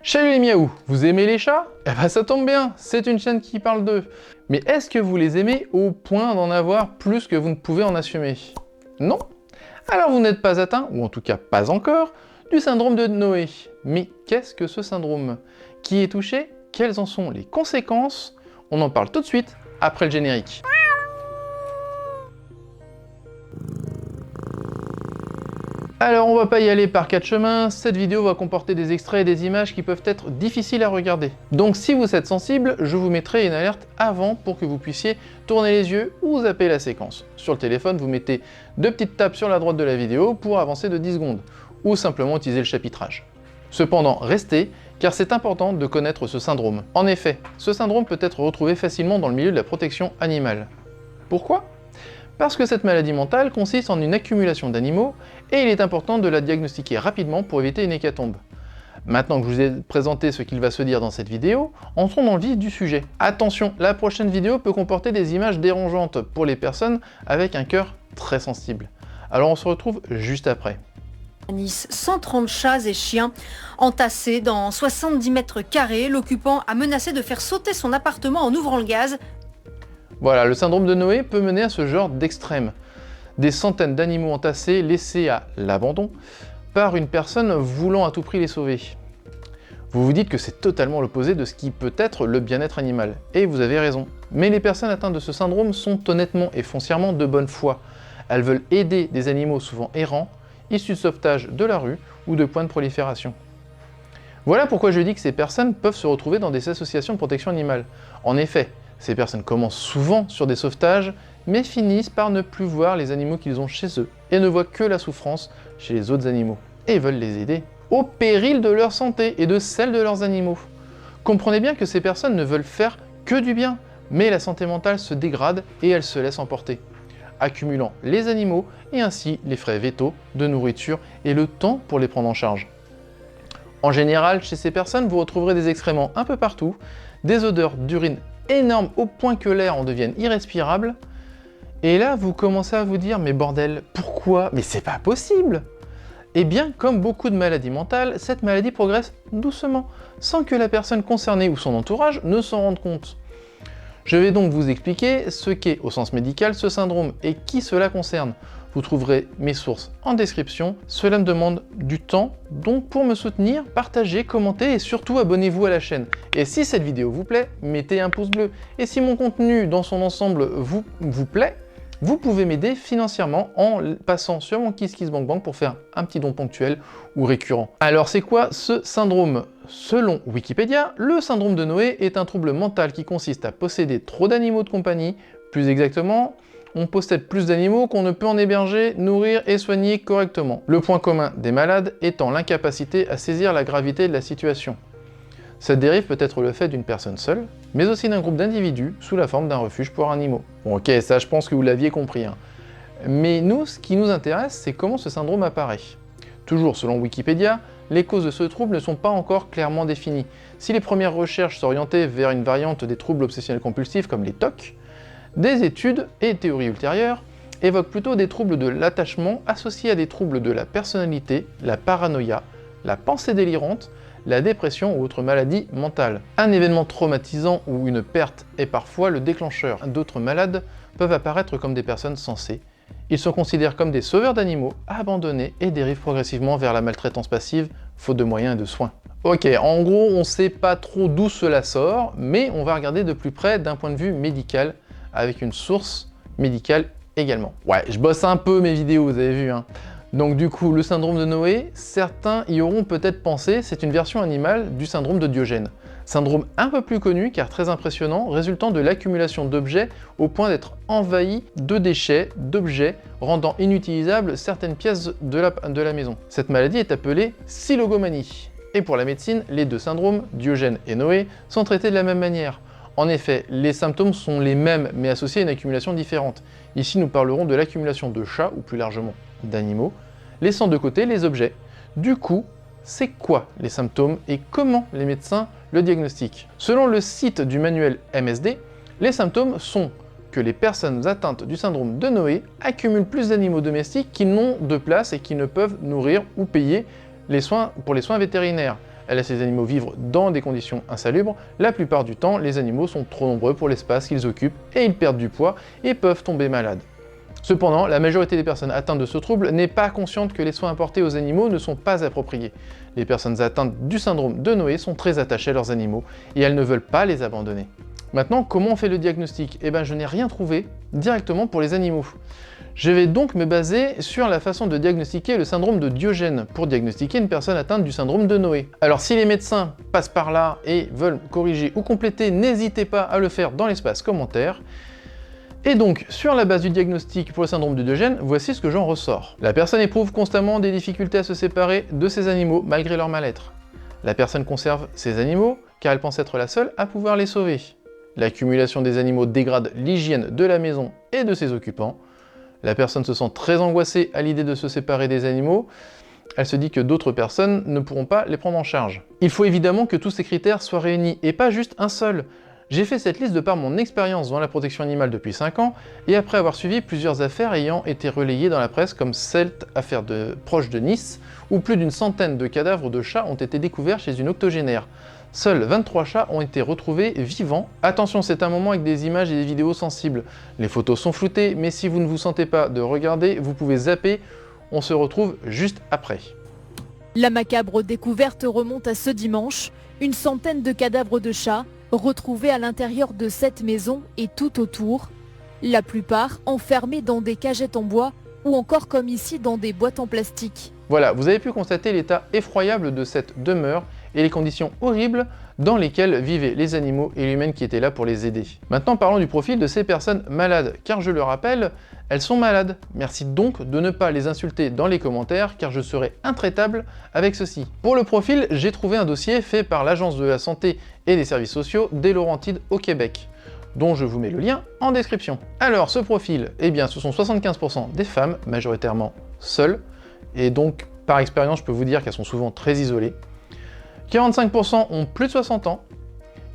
Salut les miaou, vous aimez les chats? Eh ben ça tombe bien, c'est une chaîne qui parle d'eux. Mais est-ce que vous les aimez au point d'en avoir plus que vous ne pouvez en assumer? Non? Alors vous n'êtes pas atteint, ou en tout cas pas encore, du syndrome de Noé. Mais qu'est-ce que ce syndrome? Qui est touché? Quelles en sont les conséquences? On en parle tout de suite, après le générique. Alors on va pas y aller par quatre chemins, cette vidéo va comporter des extraits et des images qui peuvent être difficiles à regarder. Donc si vous êtes sensible, je vous mettrai une alerte avant pour que vous puissiez tourner les yeux ou zapper la séquence. Sur le téléphone, vous mettez 2 petites tapes sur la droite de la vidéo pour avancer de 10 secondes, ou simplement utiliser le chapitrage. Cependant, restez, car c'est important de connaître ce syndrome. En effet, ce syndrome peut être retrouvé facilement dans le milieu de la protection animale. Pourquoi ? Parce que cette maladie mentale consiste en une accumulation d'animaux et il est important de la diagnostiquer rapidement pour éviter une hécatombe. Maintenant que je vous ai présenté ce qu'il va se dire dans cette vidéo, entrons dans le vif du sujet. Attention, la prochaine vidéo peut comporter des images dérangeantes pour les personnes avec un cœur très sensible. Alors on se retrouve juste après. À Nice, 130 chats et chiens entassés dans 70 mètres carrés. L'occupant a menacé de faire sauter son appartement en ouvrant le gaz. Voilà, le syndrome de Noé peut mener à ce genre d'extrême. Des centaines d'animaux entassés, laissés à l'abandon, par une personne voulant à tout prix les sauver. Vous vous dites que c'est totalement l'opposé de ce qui peut être le bien-être animal, et vous avez raison. Mais les personnes atteintes de ce syndrome sont honnêtement et foncièrement de bonne foi. Elles veulent aider des animaux souvent errants, issus de sauvetage de la rue ou de points de prolifération. Voilà pourquoi je dis que ces personnes peuvent se retrouver dans des associations de protection animale. En effet, ces personnes commencent souvent sur des sauvetages, mais finissent par ne plus voir les animaux qu'ils ont chez eux, et ne voient que la souffrance chez les autres animaux, et veulent les aider, au péril de leur santé et de celle de leurs animaux. Comprenez bien que ces personnes ne veulent faire que du bien, mais la santé mentale se dégrade et elle se laisse emporter, accumulant les animaux et ainsi les frais vétaux de nourriture et le temps pour les prendre en charge. En général, chez ces personnes, vous retrouverez des excréments un peu partout, des odeurs d'urine énormes au point que l'air en devienne irrespirable, et là vous commencez à vous dire mais bordel, pourquoi? Mais c'est pas possible! Eh bien, comme beaucoup de maladies mentales, cette maladie progresse doucement, sans que la personne concernée ou son entourage ne s'en rende compte. Je vais donc vous expliquer ce qu'est au sens médical ce syndrome et qui cela concerne. Vous trouverez mes sources en description, cela me demande du temps, donc pour me soutenir, partagez, commentez et surtout abonnez-vous à la chaîne. Et si cette vidéo vous plaît, mettez un pouce bleu. Et si mon contenu dans son ensemble vous plaît, vous pouvez m'aider financièrement en passant sur mon KissKissBankBank pour faire un petit don ponctuel ou récurrent. Alors c'est quoi ce syndrome? Selon Wikipédia, le syndrome de Noé est un trouble mental qui consiste à posséder trop d'animaux de compagnie, plus exactement, on possède plus d'animaux qu'on ne peut en héberger, nourrir et soigner correctement. Le point commun des malades étant l'incapacité à saisir la gravité de la situation. Cette dérive peut être le fait d'une personne seule, mais aussi d'un groupe d'individus sous la forme d'un refuge pour animaux. Bon ok, ça je pense que vous l'aviez compris. Mais nous, ce qui nous intéresse, c'est comment ce syndrome apparaît. Toujours selon Wikipédia, les causes de ce trouble ne sont pas encore clairement définies. Si les premières recherches s'orientaient vers une variante des troubles obsessionnels compulsifs comme les TOC, des études et théories ultérieures évoquent plutôt des troubles de l'attachement associés à des troubles de la personnalité, la paranoïa, la pensée délirante, la dépression ou autres maladies mentales. Un événement traumatisant ou une perte est parfois le déclencheur. D'autres malades peuvent apparaître comme des personnes sensées. Ils se considèrent comme des sauveurs d'animaux abandonnés et dérivent progressivement vers la maltraitance passive, faute de moyens et de soins. Ok, en gros, on sait pas trop d'où cela sort, mais on va regarder de plus près d'un point de vue médical, avec une source médicale également. Ouais, je bosse un peu mes vidéos, vous avez vu, hein. Donc du coup, le syndrome de Noé, certains y auront peut-être pensé, c'est une version animale du syndrome de Diogène. Syndrome un peu plus connu car très impressionnant, résultant de l'accumulation d'objets au point d'être envahi de déchets, d'objets, rendant inutilisables certaines pièces de la maison. Cette maladie est appelée silogomanie. Et pour la médecine, les deux syndromes, Diogène et Noé, sont traités de la même manière. En effet, les symptômes sont les mêmes, mais associés à une accumulation différente. Ici, nous parlerons de l'accumulation de chats, ou plus largement d'animaux, laissant de côté les objets. Du coup, c'est quoi les symptômes et comment les médecins le diagnostiquent? Selon le site du manuel MSD, les symptômes sont que les personnes atteintes du syndrome de Noé accumulent plus d'animaux domestiques qui n'ont de place et qui ne peuvent nourrir ou payer pour les soins vétérinaires. Elle laisse les animaux vivre dans des conditions insalubres. La plupart du temps, les animaux sont trop nombreux pour l'espace qu'ils occupent et ils perdent du poids et peuvent tomber malades. Cependant, la majorité des personnes atteintes de ce trouble n'est pas consciente que les soins apportés aux animaux ne sont pas appropriés. Les personnes atteintes du syndrome de Noé sont très attachées à leurs animaux et elles ne veulent pas les abandonner. Maintenant, comment on fait le diagnostic? Eh bien, je n'ai rien trouvé directement pour les animaux. Je vais donc me baser sur la façon de diagnostiquer le syndrome de Diogène pour diagnostiquer une personne atteinte du syndrome de Noé. Alors si les médecins passent par là et veulent corriger ou compléter, n'hésitez pas à le faire dans l'espace commentaire. Et donc, sur la base du diagnostic pour le syndrome de Diogène, voici ce que j'en ressors. La personne éprouve constamment des difficultés à se séparer de ses animaux malgré leur mal-être. La personne conserve ses animaux car elle pense être la seule à pouvoir les sauver. L'accumulation des animaux dégrade l'hygiène de la maison et de ses occupants. La personne se sent très angoissée à l'idée de se séparer des animaux. Elle se dit que d'autres personnes ne pourront pas les prendre en charge. Il faut évidemment que tous ces critères soient réunis, et pas juste un seul. J'ai fait cette liste de par mon expérience dans la protection animale depuis 5 ans, et après avoir suivi plusieurs affaires ayant été relayées dans la presse, comme cette affaire proche de Nice, où plus d'une centaine de cadavres de chats ont été découverts chez une octogénaire. Seuls 23 chats ont été retrouvés vivants. Attention, c'est un moment avec des images et des vidéos sensibles. Les photos sont floutées, mais si vous ne vous sentez pas de regarder, vous pouvez zapper. On se retrouve juste après. La macabre découverte remonte à ce dimanche. Une centaine de cadavres de chats retrouvés à l'intérieur de cette maison et tout autour. La plupart enfermés dans des cagettes en bois ou encore comme ici dans des boîtes en plastique. Voilà, vous avez pu constater l'état effroyable de cette demeure et les conditions horribles dans lesquelles vivaient les animaux et l'humain qui étaient là pour les aider. Maintenant parlons du profil de ces personnes malades, car je le rappelle, elles sont malades. Merci donc de ne pas les insulter dans les commentaires, car je serai intraitable avec ceci. Pour le profil, j'ai trouvé un dossier fait par l'Agence de la santé et des services sociaux des Laurentides au Québec, dont je vous mets le lien en description. Alors ce profil, eh bien ce sont 75% des femmes, majoritairement seules, et donc par expérience je peux vous dire qu'elles sont souvent très isolées. 45% ont plus de 60 ans,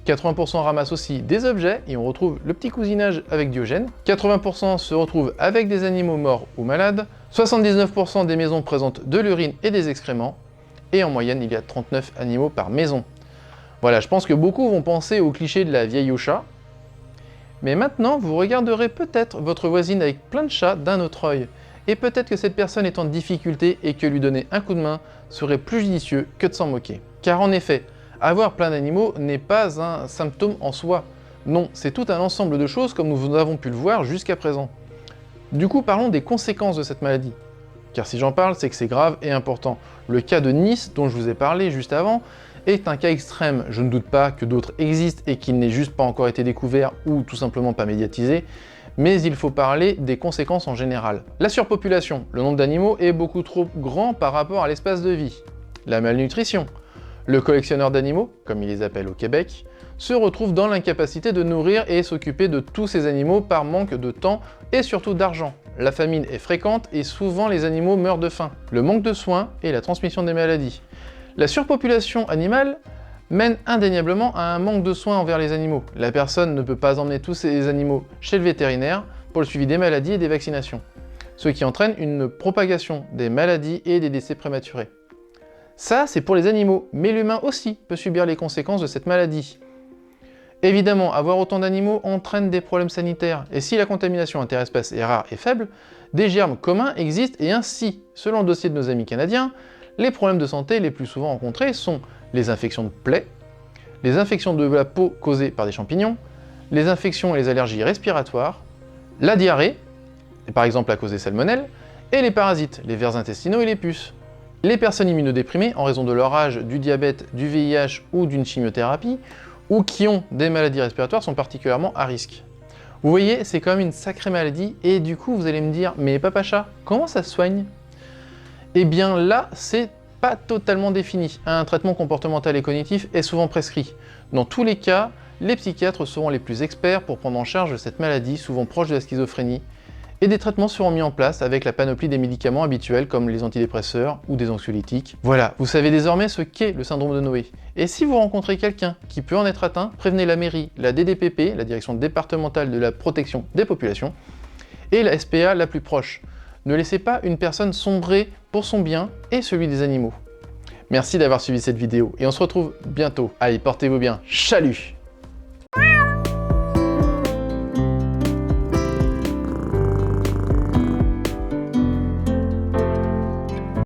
80% ramassent aussi des objets, et on retrouve le petit cousinage avec Diogène, 80% se retrouvent avec des animaux morts ou malades, 79% des maisons présentent de l'urine et des excréments, et en moyenne il y a 39 animaux par maison. Voilà, je pense que beaucoup vont penser au cliché de la vieille au chat, mais maintenant vous regarderez peut-être votre voisine avec plein de chats d'un autre œil, et peut-être que cette personne est en difficulté et que lui donner un coup de main serait plus judicieux que de s'en moquer. Car en effet, avoir plein d'animaux n'est pas un symptôme en soi. Non, c'est tout un ensemble de choses comme nous avons pu le voir jusqu'à présent. Du coup, parlons des conséquences de cette maladie. Car si j'en parle, c'est que c'est grave et important. Le cas de Nice, dont je vous ai parlé juste avant, est un cas extrême. Je ne doute pas que d'autres existent et qu'il n'ait juste pas encore été découvert ou tout simplement pas médiatisé. Mais il faut parler des conséquences en général. La surpopulation, le nombre d'animaux est beaucoup trop grand par rapport à l'espace de vie. La malnutrition, le collectionneur d'animaux, comme il les appelle au Québec, se retrouve dans l'incapacité de nourrir et s'occuper de tous ces animaux par manque de temps et surtout d'argent. La famine est fréquente et souvent les animaux meurent de faim. Le manque de soins et la transmission des maladies. La surpopulation animale mène indéniablement à un manque de soins envers les animaux. La personne ne peut pas emmener tous ces animaux chez le vétérinaire pour le suivi des maladies et des vaccinations, ce qui entraîne une propagation des maladies et des décès prématurés. Ça, c'est pour les animaux, mais l'humain aussi peut subir les conséquences de cette maladie. Évidemment, avoir autant d'animaux entraîne des problèmes sanitaires, et si la contamination interespèce est rare et faible, des germes communs existent et ainsi, selon le dossier de nos amis canadiens, les problèmes de santé les plus souvent rencontrés sont les infections de plaies, les infections de la peau causées par des champignons, les infections et les allergies respiratoires, la diarrhée, par exemple à cause des salmonelles, et les parasites, les vers intestinaux et les puces. Les personnes immunodéprimées, en raison de leur âge, du diabète, du VIH ou d'une chimiothérapie, ou qui ont des maladies respiratoires sont particulièrement à risque. Vous voyez, c'est quand même une sacrée maladie, et du coup vous allez me dire, mais papa chat, comment ça se soigne? Eh bien là, c'est pas totalement défini. Un traitement comportemental et cognitif est souvent prescrit. Dans tous les cas, les psychiatres seront les plus experts pour prendre en charge cette maladie, souvent proche de la schizophrénie, et des traitements seront mis en place avec la panoplie des médicaments habituels comme les antidépresseurs ou des anxiolytiques. Voilà, vous savez désormais ce qu'est le syndrome de Noé. Et si vous rencontrez quelqu'un qui peut en être atteint, prévenez la mairie, la DDPP, la Direction départementale de la protection des populations, et la SPA la plus proche. Ne laissez pas une personne sombrer pour son bien et celui des animaux. Merci d'avoir suivi cette vidéo et on se retrouve bientôt. Allez, portez-vous bien. Chalut!